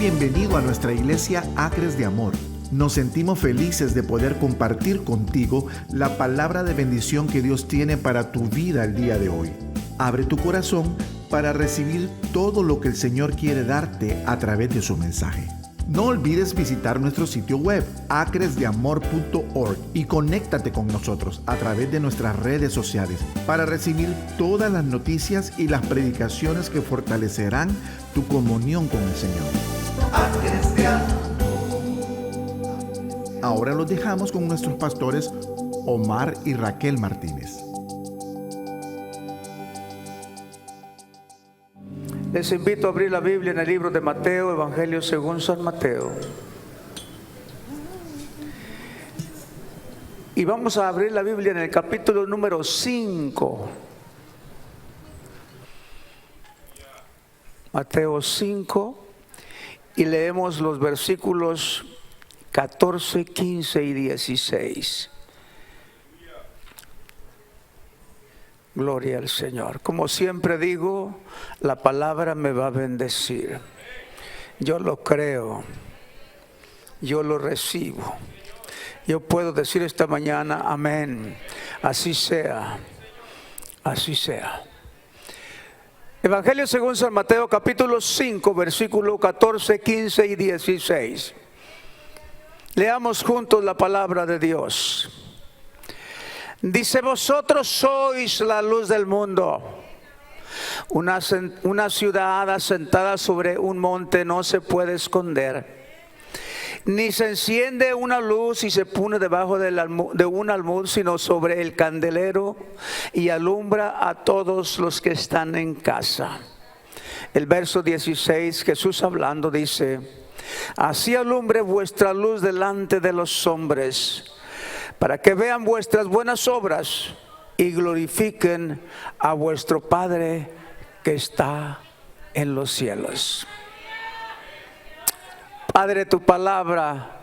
bienvenido a nuestra iglesia Acres de Amor. Nos sentimos felices de poder compartir contigo la palabra de bendición que Dios tiene para tu vida el día de hoy. Abre tu corazón para recibir todo lo que el Señor quiere darte a través de su mensaje. No olvides visitar nuestro sitio web acresdeamor.org y conéctate con nosotros a través de nuestras redes sociales para recibir todas las noticias y las predicaciones que fortalecerán tu comunión con el Señor. Acres de Amor. Ahora los dejamos con nuestros pastores Omar y Raquel Martínez. Les invito a abrir la Biblia en el libro de Mateo, Evangelio según San Mateo. Y vamos a abrir la Biblia en el capítulo número 5. Mateo 5, y leemos los versículos 14, 15 y 16. Gloria al Señor. Como siempre digo, la palabra me va a bendecir. Yo lo creo. Yo lo recibo. Yo puedo decir esta mañana, amén. Así sea. Así sea. Evangelio según San Mateo, capítulo 5, versículo 14, 15 y 16. Leamos juntos la palabra de Dios. Dice: vosotros sois la luz del mundo. Una ciudad asentada sobre un monte no se puede esconder. Ni se enciende una luz y se pone debajo de un almud, sino sobre el candelero, y alumbra a todos los que están en casa. El verso 16, Jesús hablando, dice: así alumbre vuestra luz delante de los hombres, para que vean vuestras buenas obras y glorifiquen a vuestro Padre que está en los cielos. Padre, tu palabra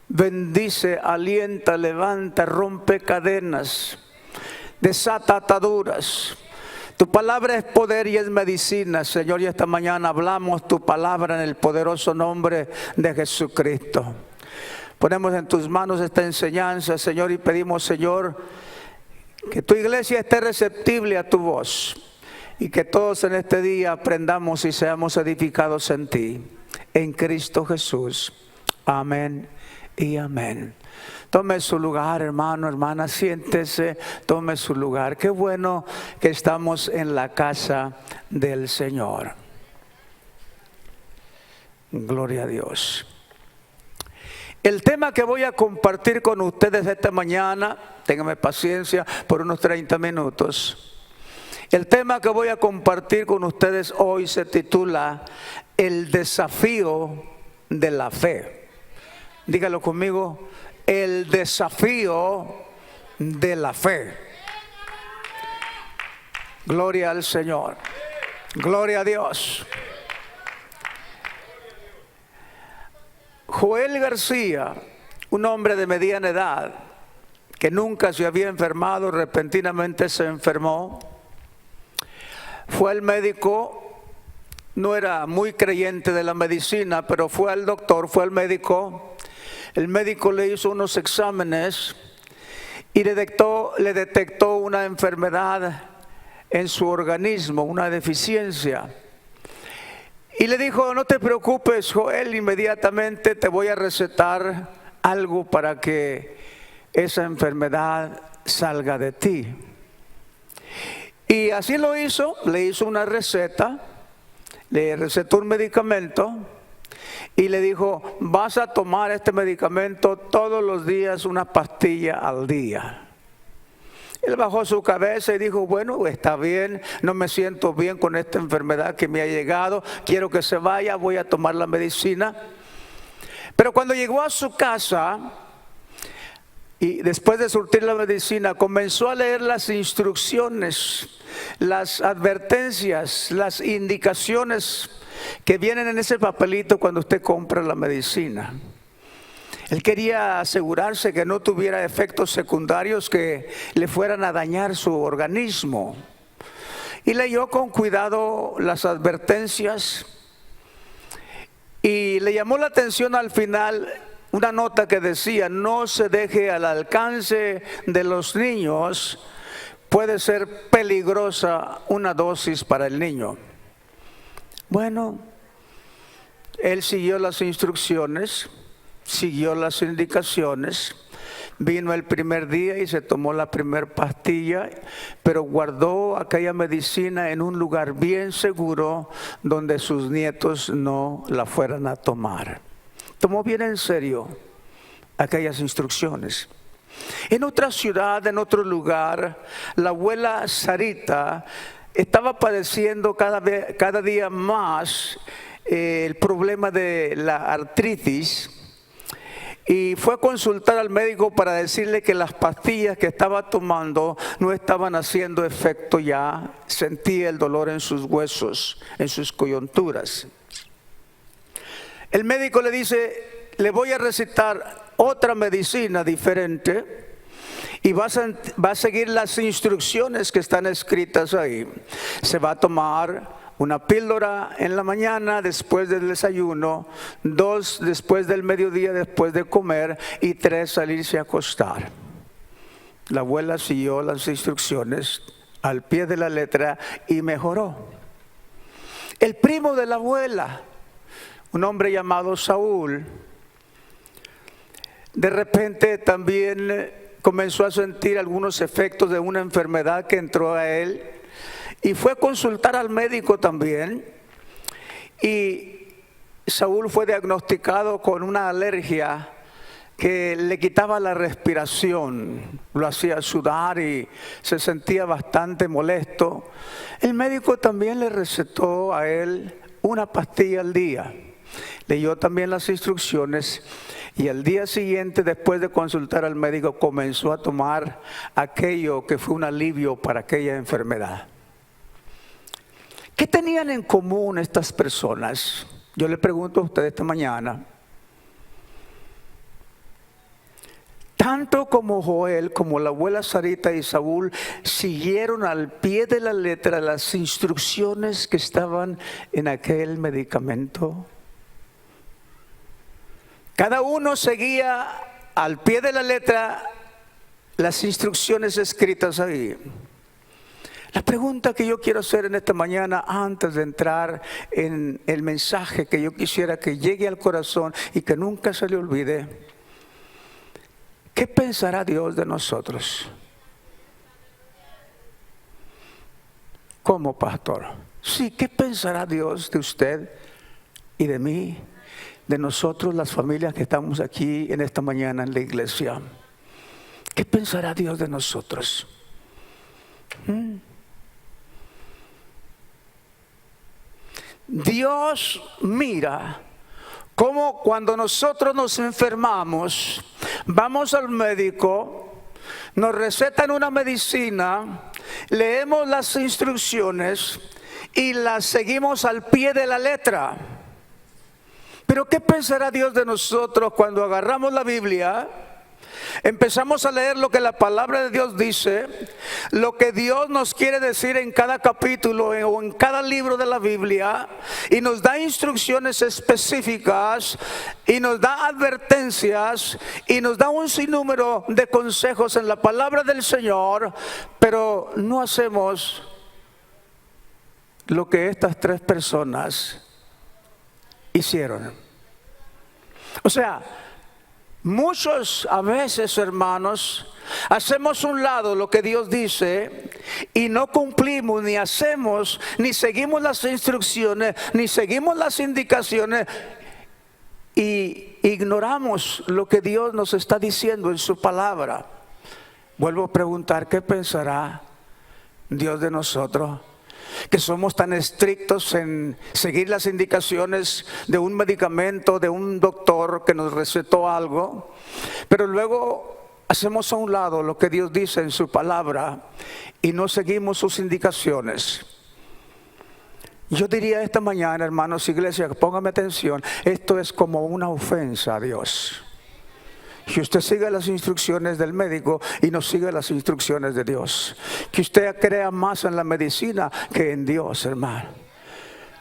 bendice, alienta, levanta, rompe cadenas, desata ataduras. Tu palabra es poder y es medicina, Señor, y esta mañana hablamos tu palabra en el poderoso nombre de Jesucristo. Ponemos en tus manos esta enseñanza, Señor, y pedimos, Señor, que tu iglesia esté receptible a tu voz y que todos en este día aprendamos y seamos edificados en ti, en Cristo Jesús. Amén y amén. Tome su lugar, hermano, hermana, siéntese, tome su lugar. Qué bueno que estamos en la casa del Señor. Gloria a Dios. El tema que voy a compartir con ustedes esta mañana, ténganme paciencia por unos 30 minutos. El tema que voy a compartir con ustedes hoy se titula El desafío de la fe. Dígalo conmigo, el desafío de la fe. Gloria al Señor. Gloria a Dios. Joel García, un hombre de mediana edad que nunca se había enfermado, repentinamente se enfermó. Fue al médico, no era muy creyente de la medicina, pero fue al doctor, fue al médico. El médico le hizo unos exámenes y le detectó una enfermedad en su organismo, una deficiencia. Y le dijo: no te preocupes, Joel, inmediatamente te voy a recetar algo para que esa enfermedad salga de ti. Y así lo hizo, le hizo una receta, le recetó un medicamento y le dijo: vas a tomar este medicamento todos los días, una pastilla al día. Él bajó su cabeza y dijo: bueno, está bien, no me siento bien con esta enfermedad que me ha llegado, quiero que se vaya, voy a tomar la medicina. Pero cuando llegó a su casa y después de surtir la medicina, comenzó a leer las instrucciones, las advertencias, las indicaciones que vienen en ese papelito cuando usted compra la medicina. Él quería asegurarse que no tuviera efectos secundarios que le fueran a dañar su organismo. Y leyó con cuidado las advertencias Y le llamó la atención al final una nota que decía: no se deje al alcance de los niños, puede ser peligrosa una dosis para el niño. Bueno, él siguió las instrucciones, siguió las indicaciones. Vino el primer día y se tomó la primera pastilla, pero guardó aquella medicina en un lugar bien seguro donde sus nietos no la fueran a tomar. Tomó bien en serio aquellas instrucciones. En otra ciudad, en otro lugar, la abuela Sarita estaba padeciendo cada día más el problema de la artritis. Y fue a consultar al médico para decirle que las pastillas que estaba tomando no estaban haciendo efecto ya. Sentía el dolor en sus huesos, en sus coyunturas. El médico le dice: le voy a recetar otra medicina diferente y va a seguir las instrucciones que están escritas ahí. Se va a tomar una píldora en la mañana después del desayuno, 2 después del mediodía después de comer y 3 salirse a acostar. La abuela siguió las instrucciones al pie de la letra y mejoró. El primo de la abuela, un hombre llamado Saúl, de repente también comenzó a sentir algunos efectos de una enfermedad que entró a él. Y fue a consultar al médico también, y Saúl fue diagnosticado con una alergia que le quitaba la respiración, lo hacía sudar y se sentía bastante molesto. El médico también le recetó a él una pastilla al día. Leyó también las instrucciones y al día siguiente, después de consultar al médico, comenzó a tomar aquello que fue un alivio para aquella enfermedad. ¿Qué tenían en común estas personas? Yo le pregunto a ustedes esta mañana. Tanto como Joel, como la abuela Sarita y Saúl siguieron al pie de la letra las instrucciones que estaban en aquel medicamento. Cada uno seguía al pie de la letra las instrucciones escritas ahí. La pregunta que yo quiero hacer en esta mañana, antes de entrar en el mensaje que yo quisiera que llegue al corazón y que nunca se le olvide: ¿qué pensará Dios de nosotros? ¿Cómo, pastor? Sí, ¿qué pensará Dios de usted y de mí, de nosotros, las familias que estamos aquí en esta mañana en la iglesia? ¿Qué pensará Dios de nosotros? Dios mira cómo cuando nosotros nos enfermamos, vamos al médico, nos recetan una medicina, leemos las instrucciones y las seguimos al pie de la letra. Pero ¿qué pensará Dios de nosotros cuando agarramos la Biblia? Empezamos a leer lo que la palabra de Dios dice, lo que Dios nos quiere decir en cada capítulo o en cada libro de la Biblia, y nos da instrucciones específicas y nos da advertencias y nos da un sinnúmero de consejos en la palabra del Señor, pero no hacemos lo que estas 3 personas hicieron. O sea, muchos a veces, hermanos, hacemos a un lado lo que Dios dice y no cumplimos, ni hacemos, ni seguimos las instrucciones, ni seguimos las indicaciones, y ignoramos lo que Dios nos está diciendo en su palabra. Vuelvo a preguntar: ¿qué pensará Dios de nosotros? Que somos tan estrictos en seguir las indicaciones de un medicamento, de un doctor que nos recetó algo, pero luego hacemos a un lado lo que Dios dice en su palabra y no seguimos sus indicaciones. Yo diría esta mañana, hermanos, iglesia, póngame atención, esto es como una ofensa a Dios. Que usted siga las instrucciones del médico y no siga las instrucciones de Dios. Que usted crea más en la medicina que en Dios, hermano.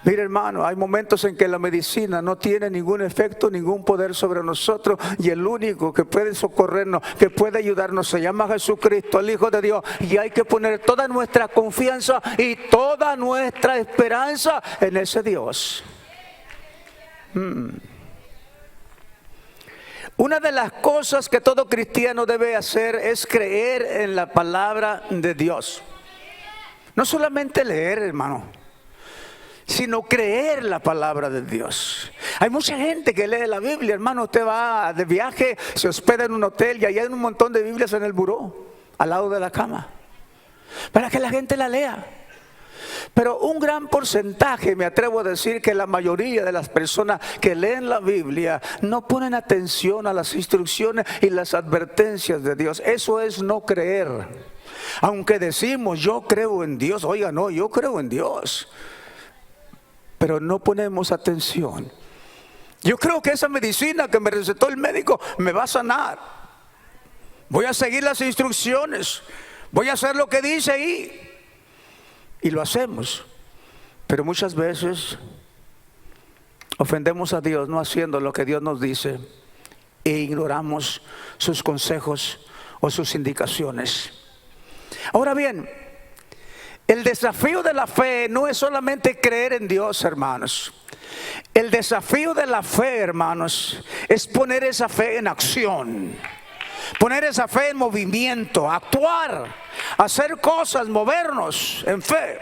Mire, hermano, hay momentos en que la medicina no tiene ningún efecto, ningún poder sobre nosotros, y el único que puede socorrernos, que puede ayudarnos, se llama Jesucristo, el Hijo de Dios, y hay que poner toda nuestra confianza y toda nuestra esperanza en ese Dios. Una de las cosas que todo cristiano debe hacer es creer en la palabra de Dios. No solamente leer, hermano, sino creer la palabra de Dios. Hay mucha gente que lee la Biblia, hermano. Usted va de viaje, se hospeda en un hotel y ahí hay un montón de Biblias en el buró, al lado de la cama, para que la gente la lea. Pero un gran porcentaje, me atrevo a decir que la mayoría de las personas que leen la Biblia no ponen atención a las instrucciones y las advertencias de Dios. Eso es no creer. Aunque decimos yo creo en Dios, oiga, no, yo creo en Dios, pero no ponemos atención. Yo creo que esa medicina que me recetó el médico me va a sanar. Voy a seguir las instrucciones, voy a hacer lo que dice ahí. Y lo hacemos, pero muchas veces ofendemos a Dios no haciendo lo que Dios nos dice e ignoramos sus consejos o sus indicaciones. Ahora bien, el desafío de la fe no es solamente creer en Dios, hermanos. El desafío de la fe, hermanos, es poner esa fe en acción. Poner esa fe en movimiento, actuar, hacer cosas, movernos en fe.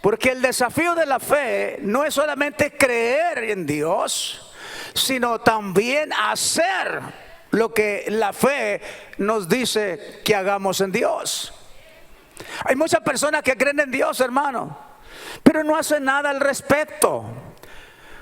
Porque el desafío de la fe no es solamente creer en Dios, sino también hacer lo que la fe nos dice que hagamos en Dios. Hay muchas personas que creen en Dios, hermano, pero no hacen nada al respecto.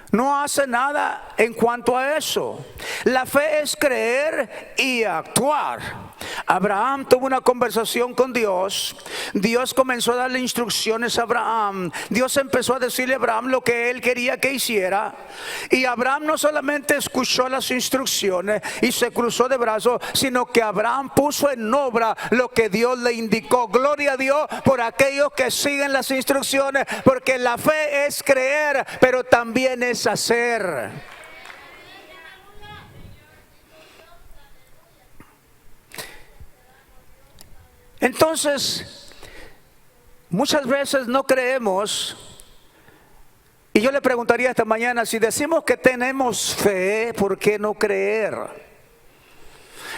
No hace nada en cuanto a eso. La fe es creer y actuar. Abraham tuvo una conversación con Dios. Dios comenzó a darle instrucciones a Abraham. Dios empezó a decirle a Abraham lo que él quería que hiciera. Y Abraham no solamente escuchó las instrucciones y se cruzó de brazos, sino que Abraham puso en obra lo que Dios le indicó. Gloria a Dios por aquellos que siguen las instrucciones, porque la fe es creer, pero también es hacer. Entonces, muchas veces no creemos. Y yo le preguntaría esta mañana, si decimos que tenemos fe, ¿por qué no creer?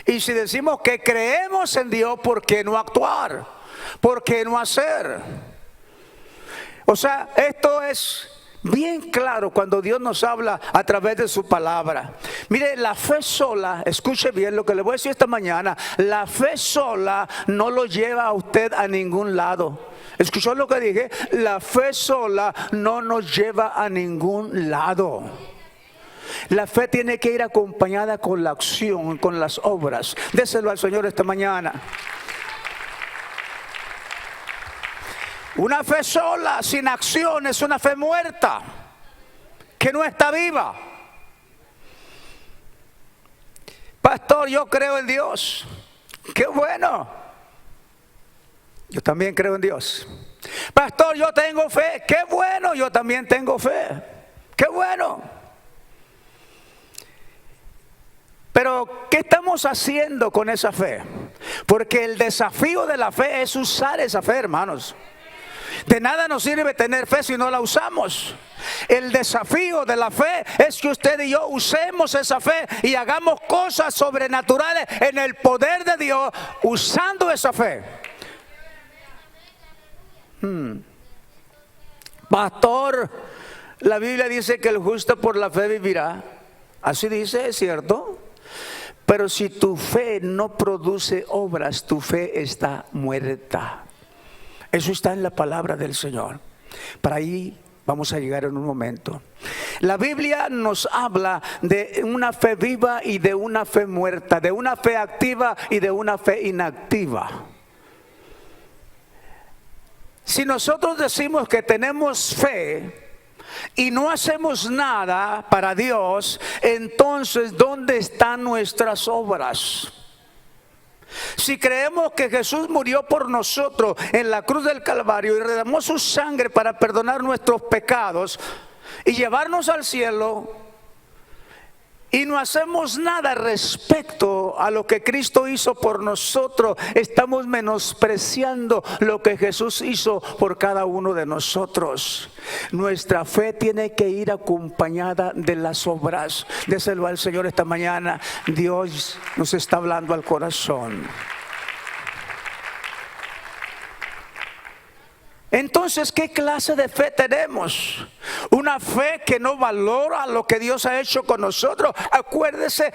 Y si decimos que creemos en Dios, ¿por qué no actuar? ¿Por qué no hacer? O sea, esto es bien claro cuando Dios nos habla a través de su palabra. Mire, la fe sola, escuche bien lo que le voy a decir esta mañana, la fe sola no lo lleva a usted a ningún lado. ¿Escuchó lo que dije? La fe sola no nos lleva a ningún lado. La fe tiene que ir acompañada con la acción, con las obras. Déselo al Señor esta mañana. Una fe sola, sin acción, es una fe muerta, que no está viva. Pastor, yo creo en Dios. ¡Qué bueno! Yo también creo en Dios. Pastor, yo tengo fe. ¡Qué bueno! Yo también tengo fe. ¡Qué bueno! Pero, ¿qué estamos haciendo con esa fe? Porque el desafío de la fe es usar esa fe, hermanos. De nada nos sirve tener fe si no la usamos. El desafío de la fe es que usted y yo usemos esa fe y hagamos cosas sobrenaturales en el poder de Dios usando esa fe. Pastor, la Biblia dice que el justo por la fe vivirá. Así dice, es cierto. Pero si tu fe no produce obras, tu fe está muerta. Eso está en la palabra del Señor. Para ahí vamos a llegar en un momento. La Biblia nos habla de una fe viva y de una fe muerta, de una fe activa y de una fe inactiva. Si nosotros decimos que tenemos fe y no hacemos nada para Dios, entonces ¿dónde están nuestras obras? Si creemos que Jesús murió por nosotros en la cruz del Calvario y derramó su sangre para perdonar nuestros pecados y llevarnos al cielo, y no hacemos nada respecto a lo que Cristo hizo por nosotros, estamos menospreciando lo que Jesús hizo por cada uno de nosotros. Nuestra fe tiene que ir acompañada de las obras. Déselo al Señor esta mañana. Dios nos está hablando al corazón. Entonces, ¿qué clase de fe tenemos? Una fe que no valora lo que Dios ha hecho con nosotros. Acuérdese,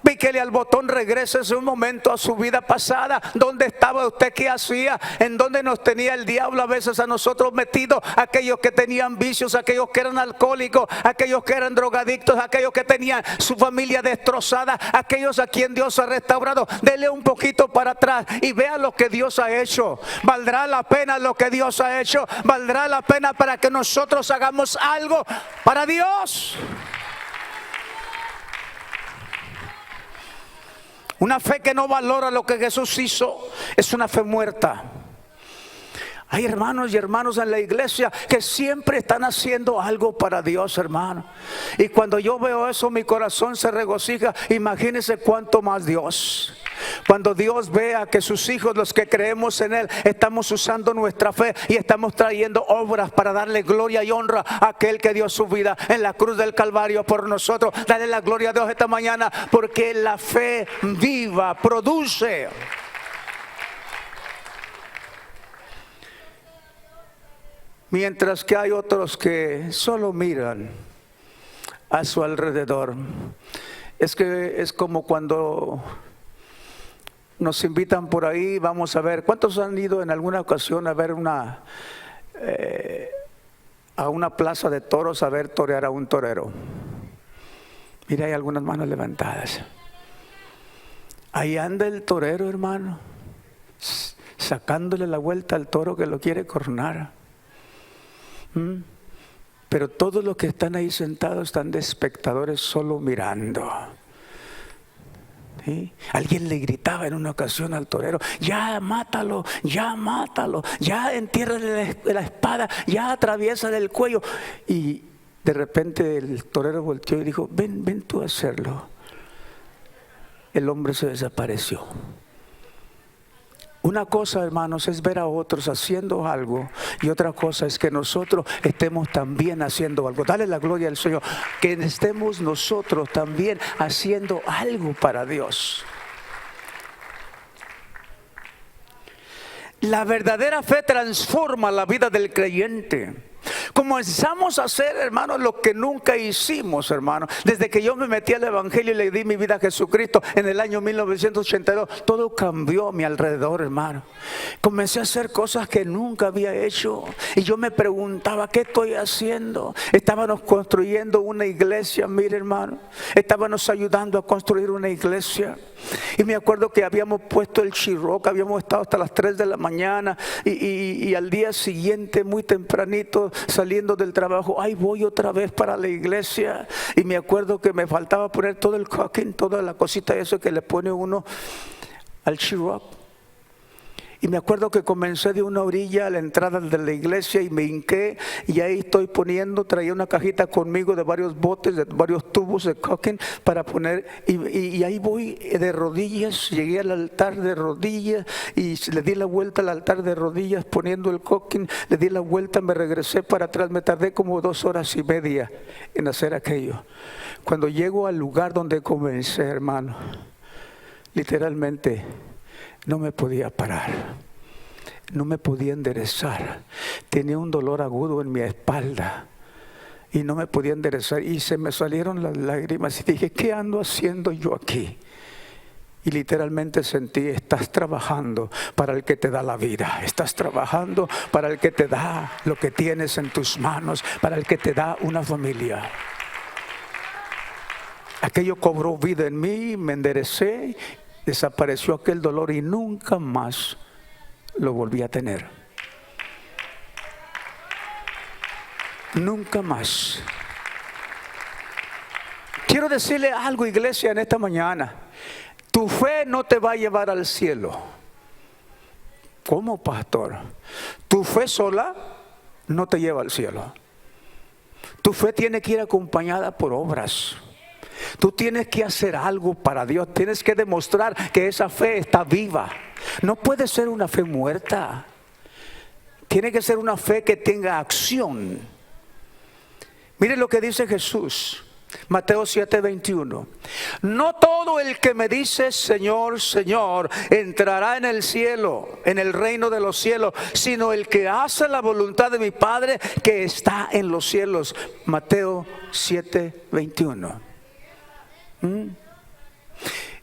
píquele al botón, regrésese un momento a su vida pasada. ¿Dónde estaba usted? ¿Qué hacía? ¿En dónde nos tenía el diablo a veces a nosotros metidos? Aquellos que tenían vicios, aquellos que eran alcohólicos, aquellos que eran drogadictos, aquellos que tenían su familia destrozada, aquellos a quien Dios ha restaurado. Dele un poquito para atrás y vea lo que Dios ha hecho. ¿Valdrá la pena lo que Dios ha hecho? ¿Valdrá la pena para que nosotros hagamos algo para Dios? Una fe que no valora lo que Jesús hizo es una fe muerta. Hay hermanos y hermanas en la iglesia que siempre están haciendo algo para Dios, hermano. Y cuando yo veo eso, mi corazón se regocija. Imagínense cuánto más Dios. Cuando Dios vea que sus hijos, los que creemos en Él, estamos usando nuestra fe y estamos trayendo obras para darle gloria y honra a aquel que dio su vida en la cruz del Calvario por nosotros. Dale la gloria a Dios esta mañana, porque la fe viva produce. Mientras que hay otros que solo miran a su alrededor. Es como cuando nos invitan por ahí, vamos a ver. ¿Cuántos han ido en alguna ocasión a ver a una plaza de toros a ver torear a un torero? Mira, hay algunas manos levantadas. Ahí anda el torero, hermano, sacándole la vuelta al toro que lo quiere coronar. Pero todos los que están ahí sentados están de espectadores, solo mirando. ¿Sí? Alguien le gritaba en una ocasión al torero: ya mátalo, ya entiérrale la espada, ya atraviésale el cuello. Y de repente el torero volteó y dijo: ven tú a hacerlo. El hombre se desapareció. Una cosa, hermanos, es ver a otros haciendo algo, y otra cosa es que nosotros estemos también haciendo algo. Dale la gloria al Señor, que estemos nosotros también haciendo algo para Dios. La verdadera fe transforma la vida del creyente. Comenzamos a hacer, hermanos, lo que nunca hicimos, hermanos. Desde que yo me metí al Evangelio y le di mi vida a Jesucristo en el año 1982, todo cambió a mi alrededor, hermano. Comencé a hacer cosas que nunca había hecho y yo me preguntaba: ¿qué estoy haciendo? Estábamos construyendo una iglesia, mire, hermano. Estábamos ayudando a construir una iglesia. Y me acuerdo que habíamos puesto el chirroc, habíamos estado hasta las 3 de la mañana y al día siguiente, muy tempranito, saliendo del trabajo, ahí voy otra vez para la iglesia. Y me acuerdo que me faltaba poner todo el caulking, toda la cosita eso que le pone uno al chirroc. Y me acuerdo que comencé de una orilla a la entrada de la iglesia y me hinqué y ahí estoy poniendo, traía una cajita conmigo de varios botes, de varios tubos de caulking para poner, y ahí voy de rodillas, llegué al altar de rodillas y le di la vuelta al altar de rodillas poniendo el caulking, le di la vuelta, me regresé para atrás, me tardé como 2 horas y media en hacer aquello. Cuando llego al lugar donde comencé, hermano, literalmente no me podía parar, no me podía enderezar. Tenía un dolor agudo en mi espalda y no me podía enderezar y se me salieron las lágrimas y dije: ¿qué ando haciendo yo aquí? Y literalmente sentí: estás trabajando para el que te da la vida, estás trabajando para el que te da lo que tienes en tus manos, para el que te da una familia. Aquello cobró vida en mí, me enderecé. Desapareció aquel dolor y nunca más lo volví a tener. Nunca más. Quiero decirle algo, iglesia, en esta mañana. tu fe no te va a llevar al cielo. ¿Cómo, pastor? Tu fe sola no te lleva al cielo. Tu fe tiene que ir acompañada por obras. Tú tienes que hacer algo para Dios. Tienes que demostrar que esa fe está viva. No puede ser una fe muerta. Tiene que ser una fe que tenga acción. Mire lo que dice Jesús. Mateo 7:21. No todo el que me dice Señor, Señor, entrará en el cielo, en el reino de los cielos, sino el que hace la voluntad de mi Padre que está en los cielos. Mateo 7:21.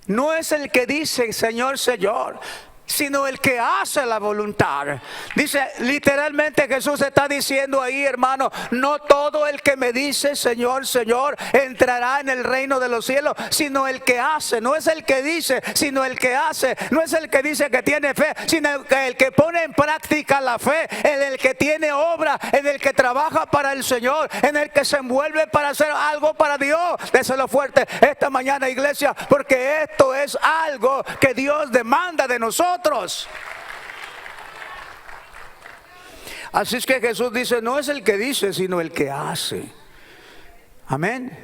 No es el que dice Señor, Señor, sino el que hace la voluntad. Dice, literalmente Jesús está diciendo ahí, hermano, no todo el que me dice Señor, Señor, entrará en el reino de los cielos, sino el que hace. No es el que dice, sino el que hace. No es el que dice que tiene fe, sino el que pone en práctica la fe, en el que tiene obra, en el que trabaja para el Señor, en el que se envuelve para hacer algo para Dios. Déselo fuerte esta mañana, iglesia, porque esto es algo que Dios demanda de nosotros. Así es que Jesús dice, no es el que dice, sino el que hace. Amén.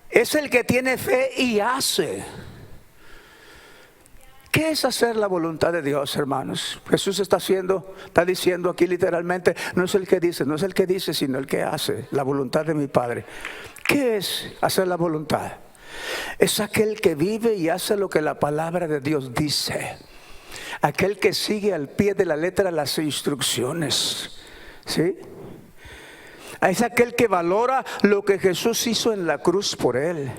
Es el que tiene fe y hace. ¿Qué es hacer la voluntad de Dios, hermanos? Jesús está diciendo aquí literalmente, no es el que dice, no es el que dice, sino el que hace la voluntad de mi Padre. ¿Qué es hacer la voluntad? Es aquel que vive y hace lo que la palabra de Dios dice. Aquel que sigue al pie de la letra las instrucciones. ¿Sí? Es aquel que valora lo que Jesús hizo en la cruz por él.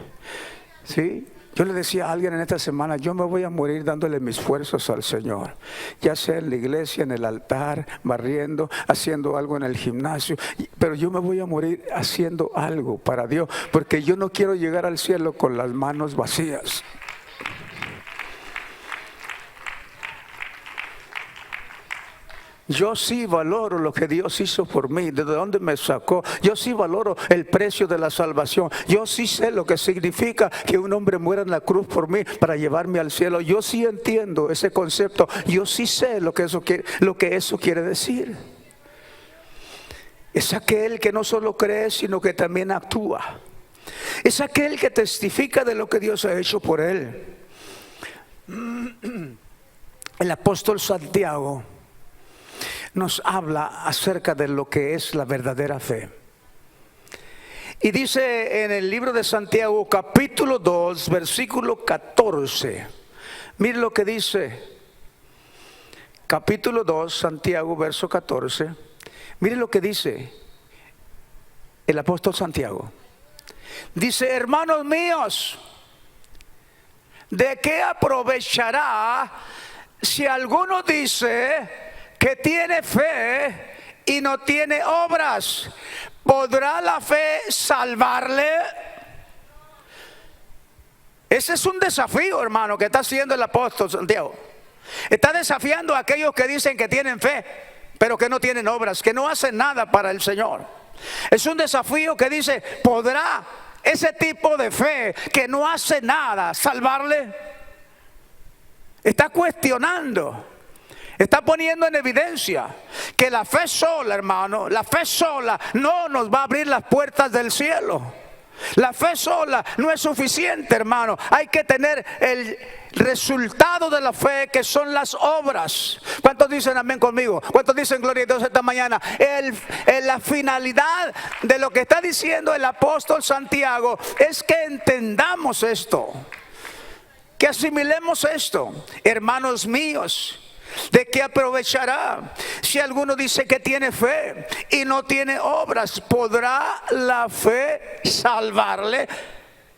¿Sí? Yo le decía a alguien en esta semana, yo me voy a morir dándole mis esfuerzos al Señor. Ya sea en la iglesia, en el altar, barriendo, haciendo algo en el gimnasio. Pero yo me voy a morir haciendo algo para Dios. Porque yo no quiero llegar al cielo con las manos vacías. Yo sí valoro lo que Dios hizo por mí, de dónde me sacó. Yo sí valoro el precio de la salvación. Yo sí sé lo que significa que un hombre muera en la cruz por mí para llevarme al cielo. Yo sí entiendo ese concepto. Yo sí sé lo que eso quiere decir. Es aquel que no solo cree, sino que también actúa. Es aquel que testifica de lo que Dios ha hecho por él. El apóstol Santiago nos habla acerca de lo que es la verdadera fe. Y dice en el libro de Santiago, capítulo 2, versículo 14. Mire lo que dice. Capítulo 2, Santiago, verso 14. Mire lo que dice el apóstol Santiago. Dice, hermanos míos, ¿de qué aprovechará si alguno dice que tiene fe y no tiene obras? ¿Podrá la fe salvarle? Ese es un desafío, hermano, que está haciendo el apóstol Santiago. Está desafiando a aquellos que dicen que tienen fe, pero que no tienen obras, que no hacen nada para el Señor. Es un desafío que dice, ¿podrá ese tipo de fe que no hace nada salvarle? Está cuestionando. Está poniendo en evidencia que la fe sola, hermano, la fe sola no nos va a abrir las puertas del cielo. La fe sola no es suficiente, hermano. Hay que tener el resultado de la fe, que son las obras. ¿Cuántos dicen amén conmigo? ¿Cuántos dicen gloria a Dios esta mañana? La finalidad de lo que está diciendo el apóstol Santiago es que entendamos esto, que asimilemos esto. Hermanos míos, ¿de qué aprovechará si alguno dice que tiene fe y no tiene obras? ¿Podrá la fe salvarle?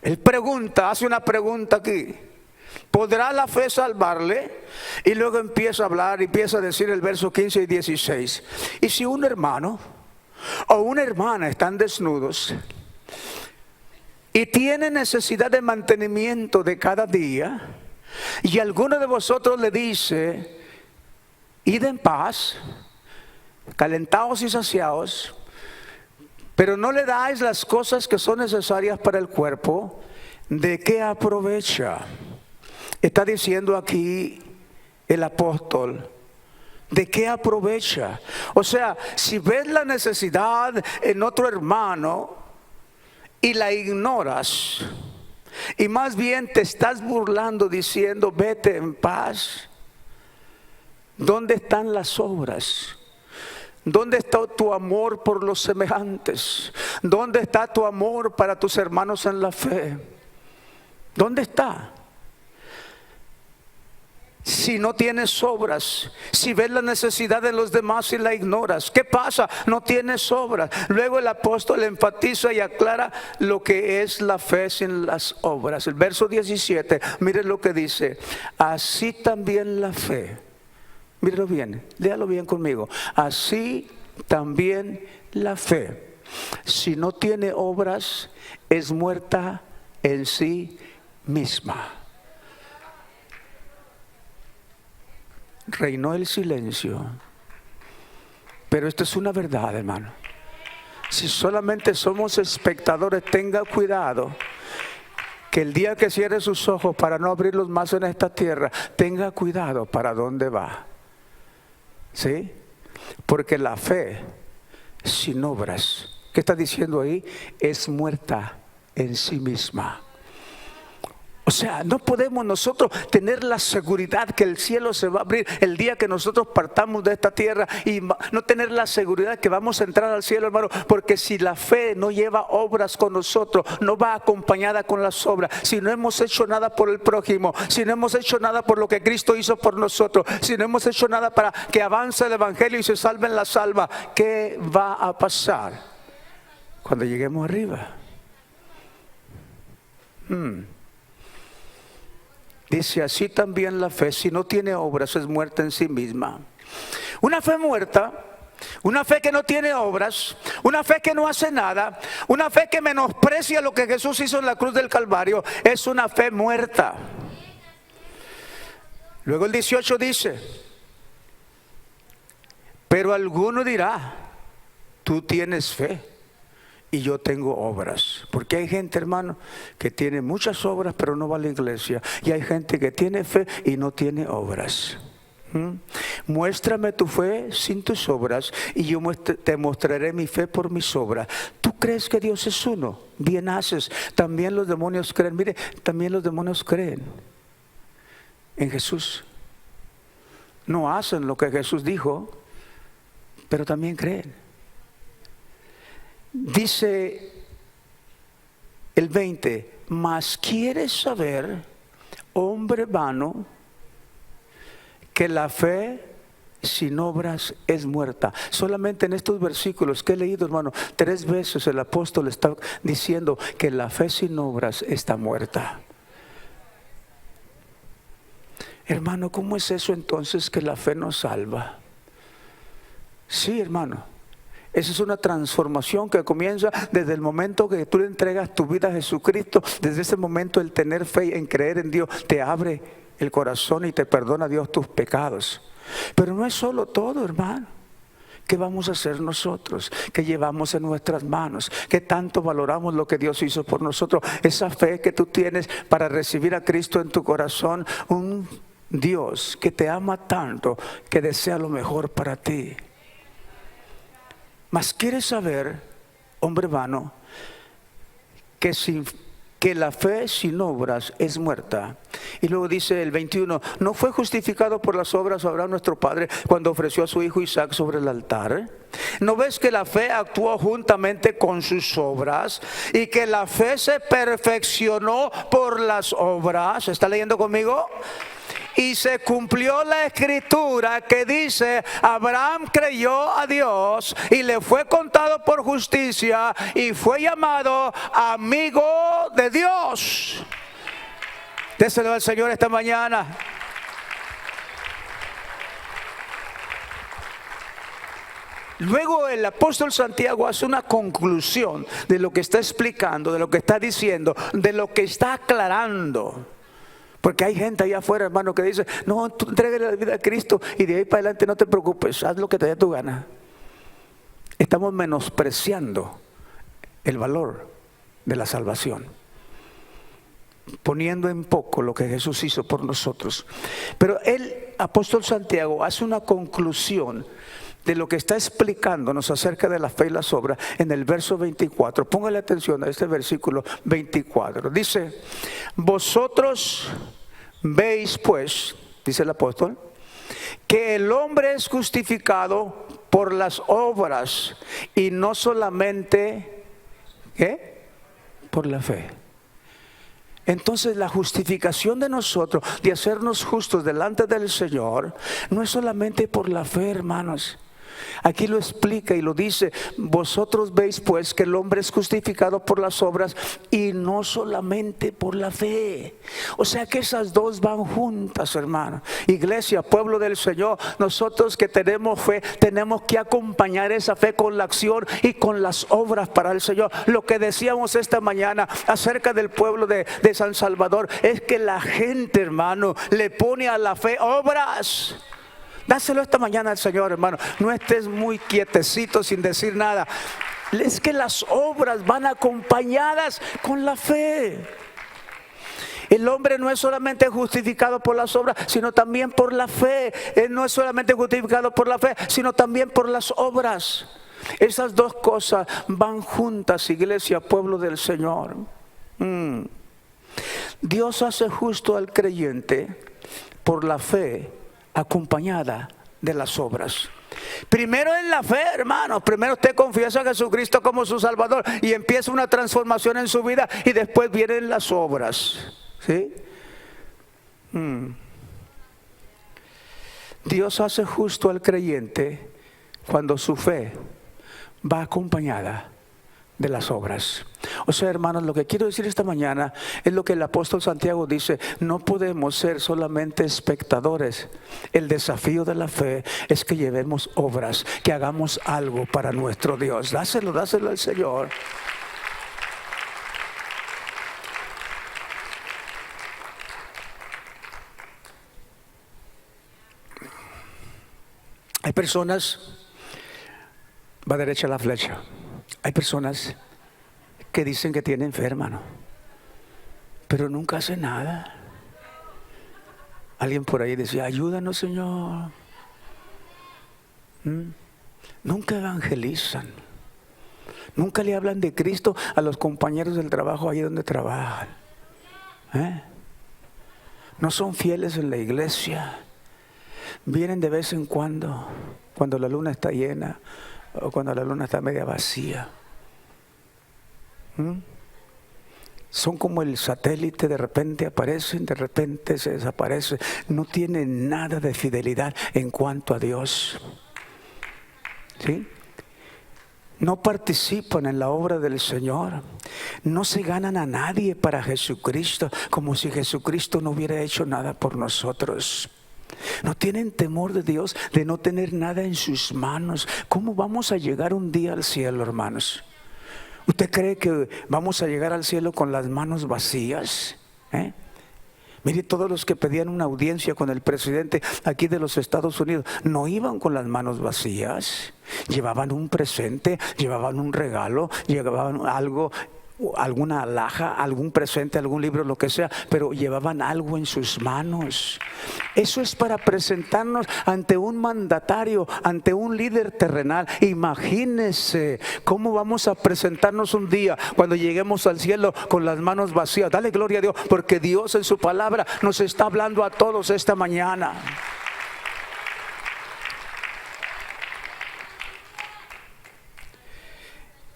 Él pregunta, hace una pregunta aquí. ¿Podrá la fe salvarle? Y luego empieza a hablar, empieza a decir el verso 15 y 16. Y si un hermano o una hermana están desnudos y tienen necesidad de mantenimiento de cada día, y alguno de vosotros le dice, id en paz, calentados y saciados, pero no le dais las cosas que son necesarias para el cuerpo, ¿de qué aprovecha? Está diciendo aquí el apóstol, ¿de qué aprovecha? O sea, si ves la necesidad en otro hermano y la ignoras, y más bien te estás burlando diciendo vete en paz, ¿dónde están las obras? ¿Dónde está tu amor por los semejantes? ¿Dónde está tu amor para tus hermanos en la fe? ¿Dónde está? Si no tienes obras, si ves la necesidad de los demás y la ignoras, ¿qué pasa? No tienes obras. Luego el apóstol enfatiza y aclara lo que es la fe sin las obras. El verso 17, mire lo que dice: así también la fe, míralo bien, léalo bien conmigo. Así también la fe, si no tiene obras, es muerta en sí misma. Reinó el silencio, pero esto es una verdad, hermano. Si solamente somos espectadores, tenga cuidado que el día que cierre sus ojos para no abrirlos más en esta tierra, tenga cuidado para dónde va. ¿Sí? Porque la fe sin obras, ¿qué está diciendo ahí? Es muerta en sí misma. O sea, no podemos nosotros tener la seguridad que el cielo se va a abrir el día que nosotros partamos de esta tierra, y no tener la seguridad que vamos a entrar al cielo, hermano, porque si la fe no lleva obras con nosotros, no va acompañada con las obras, si no hemos hecho nada por el prójimo, si no hemos hecho nada por lo que Cristo hizo por nosotros, si no hemos hecho nada para que avance el evangelio y se salven las almas, ¿qué va a pasar cuando lleguemos arriba? Dice, así también la fe, si no tiene obras, es muerta en sí misma. Una fe muerta, una fe que no tiene obras, una fe que no hace nada, una fe que menosprecia lo que Jesús hizo en la cruz del Calvario, es una fe muerta. Luego el 18 dice, pero alguno dirá, tú tienes fe y yo tengo obras. Porque hay gente, hermano, que tiene muchas obras pero no va a la iglesia, y hay gente que tiene fe y no tiene obras. Muéstrame tu fe sin tus obras y yo te mostraré mi fe por mis obras. ¿Tú crees que Dios es uno? Bien haces. También los demonios creen. Mire, también los demonios creen en Jesús. No hacen lo que Jesús dijo, pero también creen. Dice el 20, mas quieres saber, hombre vano, que la fe sin obras es muerta. Solamente en estos versículos que he leído, hermano, 3 veces el apóstol está diciendo que la fe sin obras está muerta. Hermano, ¿cómo es eso entonces que la fe nos salva? Sí, hermano. Esa es una transformación que comienza desde el momento que tú le entregas tu vida a Jesucristo. Desde ese momento el tener fe en creer en Dios te abre el corazón y te perdona Dios tus pecados. Pero no es solo todo, hermano. ¿Qué vamos a hacer nosotros? ¿Qué llevamos en nuestras manos? ¿Qué tanto valoramos lo que Dios hizo por nosotros? Esa fe que tú tienes para recibir a Cristo en tu corazón. Un Dios que te ama tanto, que desea lo mejor para ti. Mas quieres saber, hombre vano, que la fe sin obras es muerta. Y luego dice el 21, ¿no fue justificado por las obras Abraham nuestro padre cuando ofreció a su hijo Isaac sobre el altar? ¿No ves que la fe actuó juntamente con sus obras y que la fe se perfeccionó por las obras? ¿Está leyendo conmigo? Y se cumplió la escritura que dice, Abraham creyó a Dios y le fue contado por justicia y fue llamado amigo de Dios. Déselo al Señor esta mañana. Luego el apóstol Santiago hace una conclusión de lo que está explicando, de lo que está diciendo, de lo que está aclarando. Porque hay gente allá afuera, hermano, que dice, no, tú entréguele la vida a Cristo y de ahí para adelante no te preocupes, haz lo que te dé tu gana. Estamos menospreciando el valor de la salvación. poniendo en poco lo que Jesús hizo por nosotros. Pero el apóstol Santiago hace una conclusión de lo que está explicándonos acerca de la fe y las obras en el verso 24. Póngale atención a este versículo 24. Dice: vosotros veis pues, dice el apóstol, que el hombre es justificado por las obras y no solamente, ¿qué? Por la fe. Entonces la justificación de nosotros, de hacernos justos delante del Señor, no es solamente por la fe, hermanos. Aquí lo explica y lo dice: vosotros veis pues que el hombre es justificado por las obras y no solamente por la fe. O sea que esas dos van juntas, hermano. Iglesia, pueblo del Señor, nosotros que tenemos fe, tenemos que acompañar esa fe con la acción y con las obras para el Señor. Lo que decíamos esta mañana acerca del pueblo de San Salvador es que la gente, hermano, le pone a la fe obras. Dáselo esta mañana al Señor, hermano. No estés muy quietecito sin decir nada. Es que las obras van acompañadas con la fe. El hombre no es solamente justificado por las obras, sino también por la fe. Él no es solamente justificado por la fe, sino también por las obras. Esas dos cosas van juntas, iglesia, pueblo del Señor. Dios hace justo al creyente por la fe acompañada de las obras. Primero en la fe, hermano. Primero usted confiesa a Jesucristo como su Salvador y empieza una transformación en su vida, y después vienen las obras. ¿Sí? Dios hace justo al creyente cuando su fe va acompañada de las obras. O sea, hermanos, lo que quiero decir esta mañana es lo que el apóstol Santiago dice: no podemos ser solamente espectadores. El desafío de la fe es que llevemos obras, que hagamos algo para nuestro Dios. Dáselo al Señor. Hay personas, va derecha la flecha. Hay personas que dicen que tienen fe, hermano, pero nunca hacen nada. Alguien por ahí decía: ayúdanos, Señor. Nunca evangelizan. Nunca le hablan de Cristo a los compañeros del trabajo allí donde trabajan. No son fieles en la iglesia. Vienen de vez en cuando la luna está llena o cuando la luna está media vacía. Son como el satélite, de repente aparecen, de repente se desaparecen. No tienen nada de fidelidad en cuanto a Dios. ¿Sí? No participan en la obra del Señor. No se ganan a nadie para Jesucristo, como si Jesucristo no hubiera hecho nada por nosotros. No tienen temor de Dios, de no tener nada en sus manos. ¿Cómo vamos a llegar un día al cielo, hermanos? ¿Usted cree que vamos a llegar al cielo con las manos vacías? Mire, todos los que pedían una audiencia con el presidente aquí de los Estados Unidos no iban con las manos vacías. Llevaban un presente, llevaban un regalo, llevaban algo, alguna alhaja, algún presente, algún libro, lo que sea, pero llevaban algo en sus manos. Eso es para presentarnos ante un mandatario, ante un líder terrenal. Imagínense cómo vamos a presentarnos un día cuando lleguemos al cielo con las manos vacías. Dale gloria a Dios, porque Dios en su palabra nos está hablando a todos esta mañana.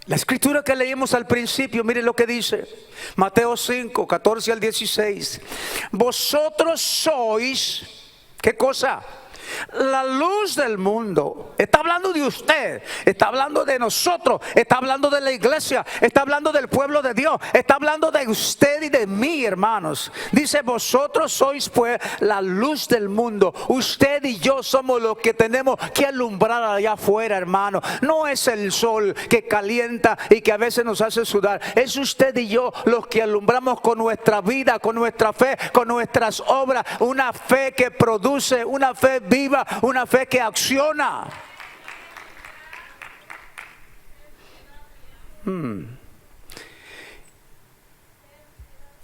La escritura que leímos al principio, mire lo que dice Mateo 5, 14 al 16. Vosotros sois, ¿qué cosa? La luz del mundo. Está hablando de usted, está hablando de nosotros, está hablando de la iglesia, está hablando del pueblo de Dios, está hablando de usted y de mí, hermanos. Dice: vosotros sois pues la luz del mundo. Usted y yo somos los que tenemos que alumbrar allá afuera, hermano. No es el sol que calienta y que a veces nos hace sudar. Es usted y yo los que alumbramos con nuestra vida, con nuestra fe, con nuestras obras. Una fe que produce, una fe viva, una fe que acciona.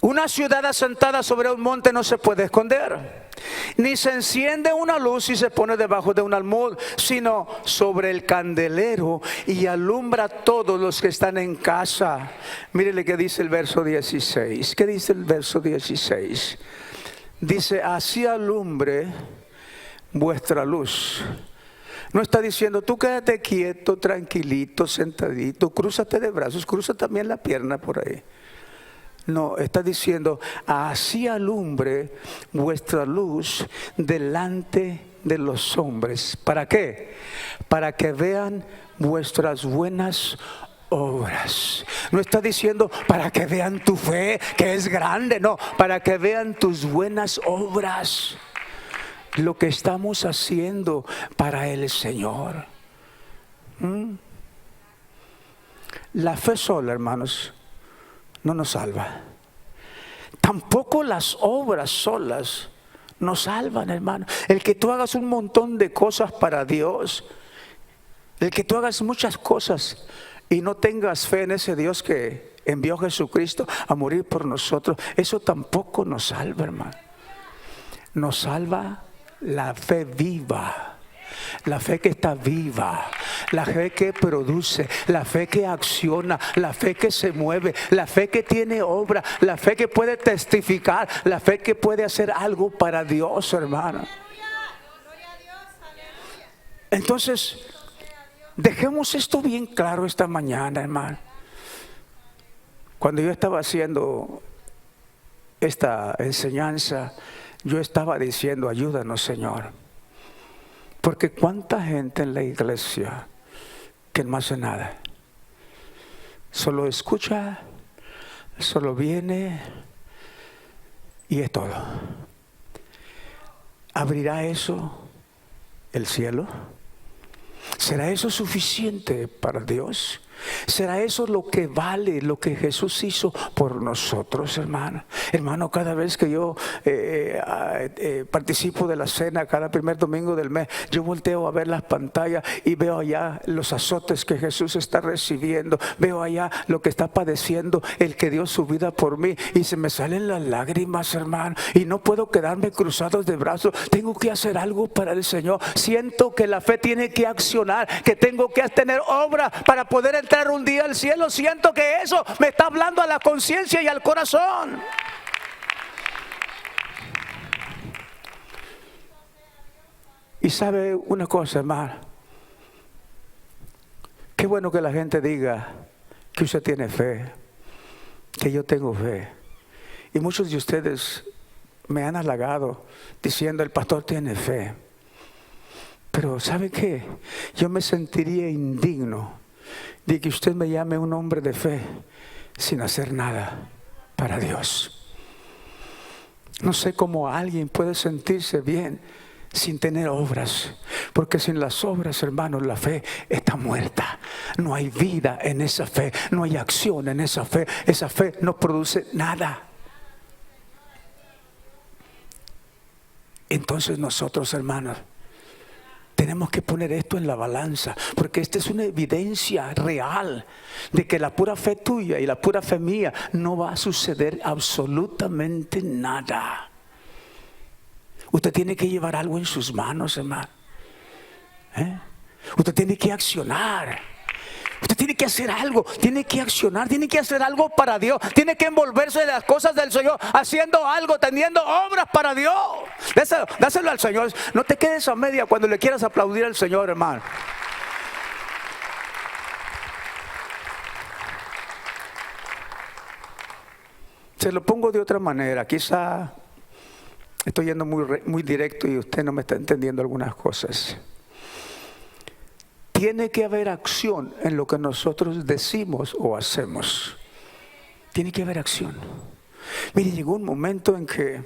Una ciudad asentada sobre un monte no se puede esconder, ni se enciende una luz y se pone debajo de un almud, sino sobre el candelero y alumbra a todos los que están en casa. Mírele que dice el verso 16. ¿Qué dice el verso 16? Dice, así alumbre vuestra luz. No está diciendo, tú quédate quieto, tranquilito, sentadito, crúzate de brazos, cruza también la pierna por ahí. No, está diciendo, así alumbre vuestra luz delante de los hombres. ¿Para qué? Para que vean vuestras buenas obras. No está diciendo para que vean tu fe, que es grande, no, para que vean tus buenas obras. Lo que estamos haciendo para el Señor. La fe sola, hermanos, no nos salva. Tampoco las obras solas nos salvan, hermano. El que tú hagas un montón de cosas para Dios, el que tú hagas muchas cosas y no tengas fe en ese Dios que envió a Jesucristo a morir por nosotros, eso tampoco nos salva, hermano. Nos salva la fe viva. La fe que está viva, la fe que produce, la fe que acciona, la fe que se mueve, la fe que tiene obra, la fe que puede testificar, la fe que puede hacer algo para Dios, hermano. Entonces, dejemos esto bien claro esta mañana, hermano. Cuando yo estaba haciendo esta enseñanza, yo estaba diciendo, ayúdanos, Señor. Porque cuánta gente en la iglesia que no hace nada, solo escucha, solo viene y es todo. ¿Abrirá eso el cielo? ¿Será eso suficiente para Dios? ¿Será eso lo que vale, lo que Jesús hizo por nosotros, hermano? Hermano, cada vez que yo participo de la cena, cada primer domingo del mes, yo volteo a ver las pantallas y veo allá los azotes que Jesús está recibiendo. Veo allá lo que está padeciendo el que dio su vida por mí, y se me salen las lágrimas, hermano, y no puedo quedarme cruzado de brazos. Tengo que hacer algo para el Señor. Siento que la fe tiene que accionar, que tengo que tener obra para poder entrar un día al cielo. Siento que eso me está hablando a la conciencia y al corazón. Y sabe una cosa, hermano, qué bueno que la gente diga que usted tiene fe, que yo tengo fe. Y muchos de ustedes me han halagado diciendo, el pastor tiene fe. Pero ¿sabe qué? Yo me sentiría indigno de que usted me llame un hombre de fe sin hacer nada para Dios. No sé cómo alguien puede sentirse bien sin tener obras, porque sin las obras, hermanos, la fe está muerta. No hay vida en esa fe, no hay acción en esa fe. Esa fe no produce nada. Entonces nosotros, hermanos, tenemos que poner esto en la balanza, porque esta es una evidencia real de que la pura fe tuya y la pura fe mía no va a suceder absolutamente nada. Usted tiene que llevar algo en sus manos, hermano. Usted tiene que accionar. Usted tiene que hacer algo, tiene que accionar, tiene que hacer algo para Dios, tiene que envolverse de las cosas del Señor, haciendo algo, teniendo obras para Dios. Dáselo al Señor. No te quedes a media cuando le quieras aplaudir al Señor, hermano. Se lo pongo de otra manera. Quizá estoy yendo muy directo y usted no me está entendiendo algunas cosas. Tiene que haber acción en lo que nosotros decimos o hacemos. Tiene que haber acción. Mire, llegó un momento en que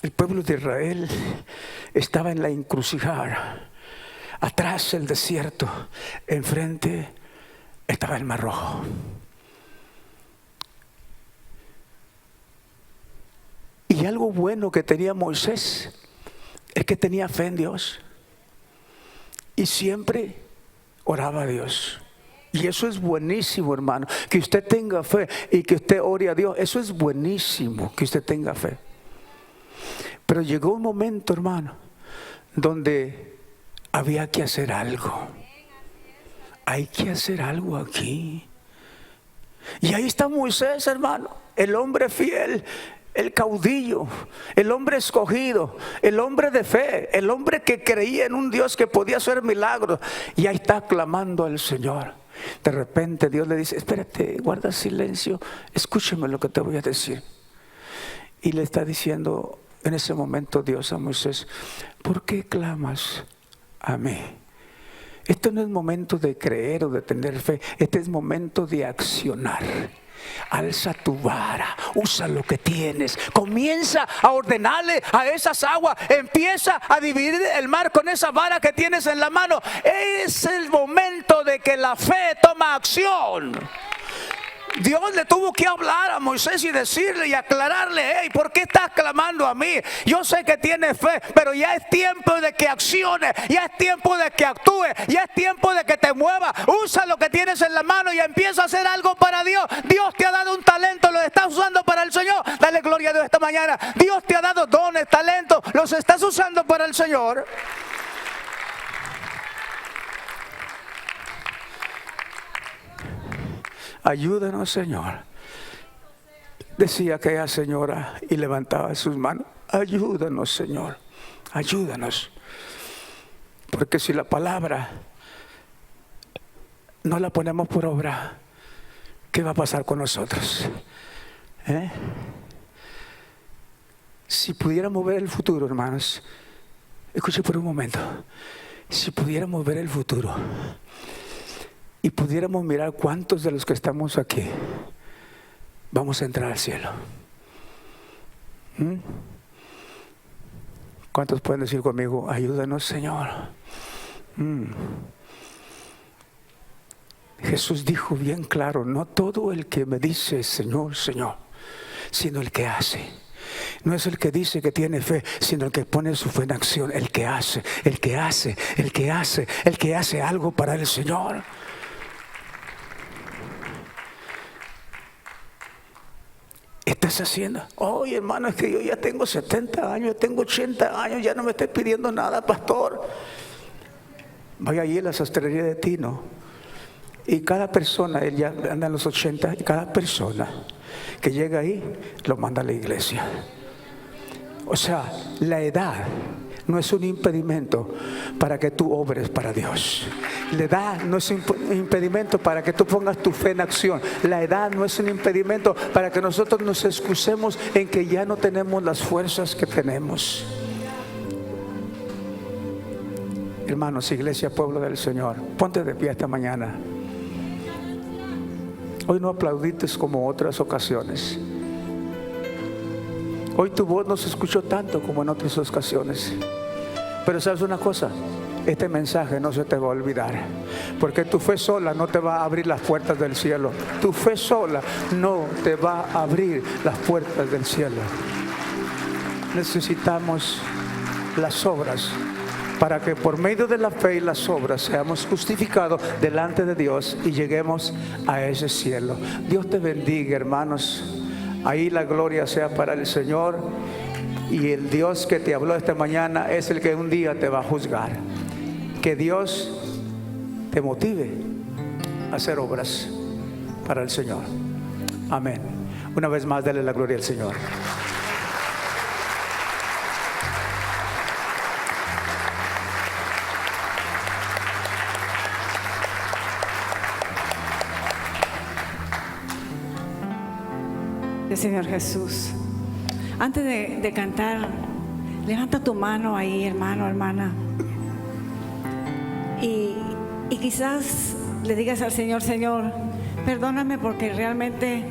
el pueblo de Israel estaba en la encrucijada. Atrás el desierto, enfrente estaba el Mar Rojo. Y algo bueno que tenía Moisés es que tenía fe en Dios. Y siempre oraba a Dios. Y eso es buenísimo, hermano, que usted tenga fe y que usted ore a Dios. Eso es buenísimo, que usted tenga fe. Pero llegó un momento, hermano, donde había que hacer algo. Hay que hacer algo aquí. Y ahí está Moisés, hermano, el hombre fiel, el caudillo, el hombre escogido, el hombre de fe, el hombre que creía en un Dios que podía hacer milagros. Y ahí está clamando al Señor. De repente Dios le dice: espérate, guarda silencio, escúchame lo que te voy a decir. Y le está diciendo en ese momento Dios a Moisés: ¿por qué clamas a mí? Este no es momento de creer o de tener fe, este es momento de accionar. Alza tu vara, usa lo que tienes, comienza a ordenarle a esas aguas, empieza a dividir el mar con esa vara que tienes en la mano. Es el momento de que la fe toma acción. Dios le tuvo que hablar a Moisés y decirle y aclararle: hey, ¿por qué estás clamando a mí? Yo sé que tienes fe, pero ya es tiempo de que accione, ya es tiempo de que actúe, ya es tiempo de que te mueva. Usa lo que tienes en la mano y empieza a hacer algo para Dios. Dios te ha dado un talento, lo estás usando para el Señor. Dale gloria a Dios esta mañana. Dios te ha dado dones, talentos, los estás usando para el Señor. Ayúdanos, Señor. Decía aquella señora y levantaba sus manos: ayúdanos, Señor, ayúdanos. Porque si la palabra no la ponemos por obra, ¿qué va a pasar con nosotros? Si pudiéramos ver el futuro, hermanos, escuche por un momento. Si pudiéramos ver el futuro y pudiéramos mirar cuántos de los que estamos aquí vamos a entrar al cielo. ¿Cuántos pueden decir conmigo: ayúdanos, Señor? Jesús dijo bien claro: no todo el que me dice Señor, Señor, sino el que hace. No es el que dice que tiene fe, sino el que pone su fe en acción. El que hace, el que hace, el que hace, el que hace algo para el Señor. ¿Estás haciendo? Oye, hermano, es que yo ya tengo 70 años, tengo 80 años, ya no me estoy pidiendo nada, pastor. Vaya allí a la sastrería de Tino, y cada persona, él ya anda en los 80, y cada persona que llega ahí lo manda a la iglesia. O sea, la edad no es un impedimento para que tú obres para Dios. La edad no es un impedimento para que tú pongas tu fe en acción. La edad no es un impedimento para que nosotros nos excusemos en que ya no tenemos las fuerzas que tenemos. Hermanos, iglesia, pueblo del Señor, ponte de pie esta mañana. Hoy no aplaudites como otras ocasiones. Hoy tu voz no se escuchó tanto como en otras ocasiones. Pero ¿sabes una cosa? Este mensaje no se te va a olvidar, porque tu fe sola no te va a abrir las puertas del cielo. Tu fe sola no te va a abrir las puertas del cielo. Necesitamos las obras para que por medio de la fe y las obras seamos justificados delante de Dios y lleguemos a ese cielo. Dios te bendiga, hermanos. Ahí la gloria sea para el Señor. Y el Dios que te habló esta mañana es el que un día te va a juzgar. Que Dios te motive a hacer obras para el Señor. Amén. Una vez más, dale la gloria al Señor. Señor Jesús, antes de cantar, levanta tu mano ahí, hermano, hermana, y quizás le digas al Señor: Señor, perdóname porque realmente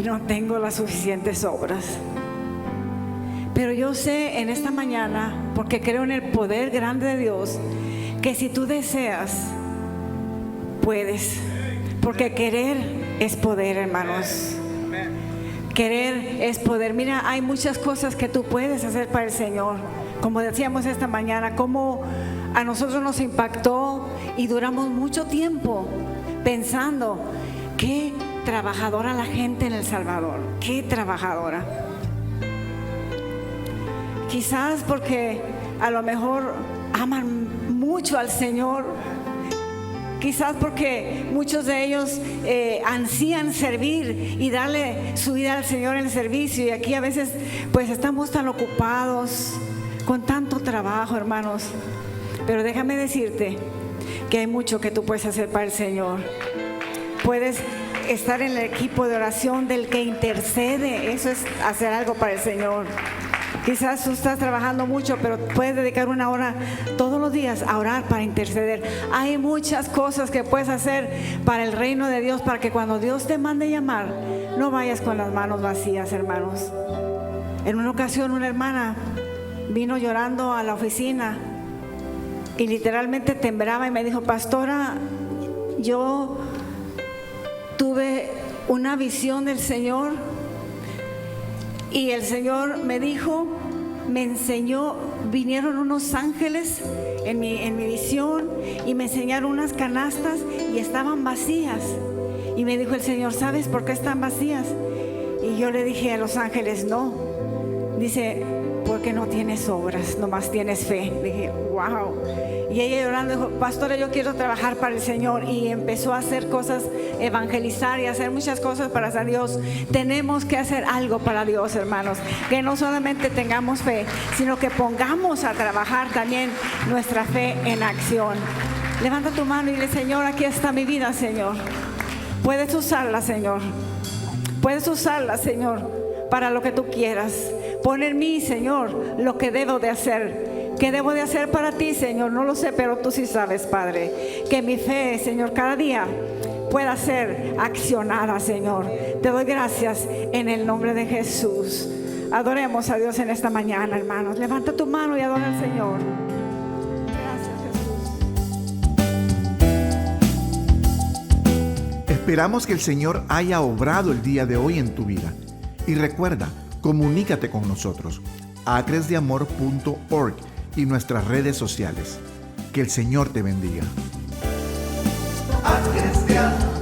no tengo las suficientes obras, pero yo sé en esta mañana, porque creo en el poder grande de Dios, que si tú deseas, puedes, porque querer es poder, hermanos. Querer es poder. Mira, hay muchas cosas que tú puedes hacer para el Señor. Como decíamos esta mañana, como a nosotros nos impactó y duramos mucho tiempo pensando, qué trabajadora la gente en El Salvador, qué trabajadora. Quizás porque a lo mejor aman mucho al Señor, quizás porque muchos de ellos ansían servir y darle su vida al Señor en el servicio, y aquí a veces pues estamos tan ocupados con tanto trabajo, hermanos. Pero déjame decirte que hay mucho que tú puedes hacer para el Señor. Puedes estar en el equipo de oración del que intercede. Eso es hacer algo para el Señor. Quizás tú estás trabajando mucho, pero puedes dedicar una hora todos los días a orar para interceder. Hay muchas cosas que puedes hacer para el reino de Dios, para que cuando Dios te mande llamar, no vayas con las manos vacías, hermanos. En una ocasión una hermana vino llorando a la oficina y literalmente temblaba y me dijo: pastora, yo tuve una visión del Señor y el Señor me dijo, me enseñó, vinieron unos ángeles en mi visión y me enseñaron unas canastas y estaban vacías. Y me dijo el Señor: ¿sabes por qué están vacías? Y yo le dije a los ángeles: no. Dice: porque no tienes obras, nomás tienes fe. Dije: wow. Y ella llorando dijo: pastora, yo quiero trabajar para el Señor. Y empezó a hacer cosas, evangelizar y hacer muchas cosas para Dios. Tenemos que hacer algo para Dios, hermanos. Que no solamente tengamos fe, sino que pongamos a trabajar también nuestra fe en acción. Levanta tu mano y dile: Señor, aquí está mi vida, Señor. Puedes usarla, Señor. Puedes usarla, Señor, para lo que tú quieras. Pon en mí, Señor, lo que debo de hacer. ¿Qué debo de hacer para ti, Señor? No lo sé, pero tú sí sabes, Padre. Que mi fe, Señor, cada día pueda ser accionada, Señor. Te doy gracias en el nombre de Jesús. Adoremos a Dios en esta mañana, hermanos. Levanta tu mano y adora al Señor. Gracias, Jesús. Esperamos que el Señor haya obrado el día de hoy en tu vida. Y recuerda, comunícate con nosotros, acresdeamor.org y nuestras redes sociales. Que el Señor te bendiga. Acres de Amor.